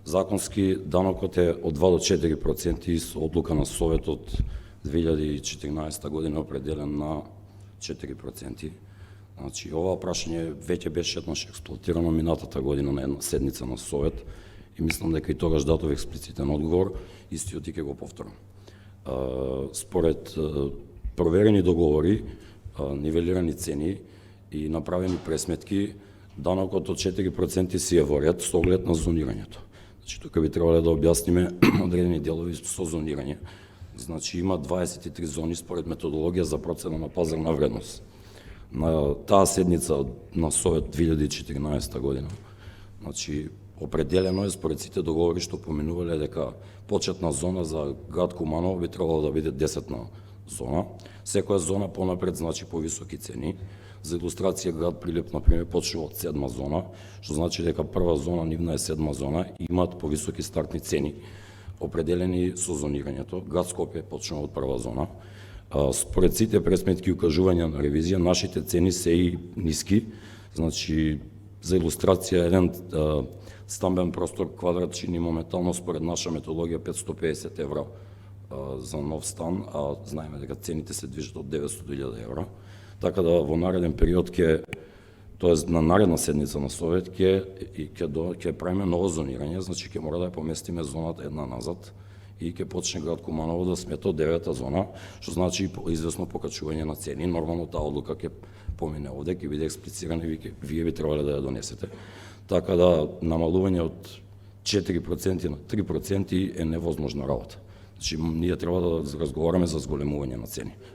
Законски данокот е од 2 до 4% и со одлука на Советот 2014 година определен на 4%. Значи, ова прашање веќе беше еднаш експлоатирано минатата година на една седница на Совет и мислам дека и тогаш дадов експлицитен одговор, истиот и ќе го повторам. Според проверени договори, нивелирани цени и направени пресметки, данокот од 4% си е во ред со оглед на зонирањето. Значи, тука би требало да објасниме одредени делови со зонирање. Значи, има 23 зони според методологија за процена на пазарна вредност. На таа седница на Совет 2014 година, значи, определено е според сите договори што поминувале дека почетна зона за град Куманово би требало да биде 10-на зона. Секоја зона понапред значи повисоки цени. За илустрација, град Прилеп, например, почнува од 7-ма зона, што значи дека прва зона нивна е 7-ма зона и имаат повисоки стартни цени, определени со зонирањето. Град Скопје почнува од прва зона. Според сите пресметки и укажувања на ревизија, нашите цени се и ниски. Значи, за илустрација, еден стамбен простор квадрат чини моментално според наша методологија 550 евра за нов стан, а знаеме дека цените се движат од 900 до 1000 евра. Така да во нареден период тоест на наредна седница на Совет ќе правиме ново зонирање, значи ќе мора да ја поместиме зоната една назад и ќе почне град Куманово да смета од 9-та зона, што значи известно покачување на цени. Нормално таа одлука ќе помине овде, ќе биде експлицирана и вие би требале да ја донесете. Така да намалување од 4% на 3% е невозможна работа. Значи, ние треба да разговараме за зголемување на цени.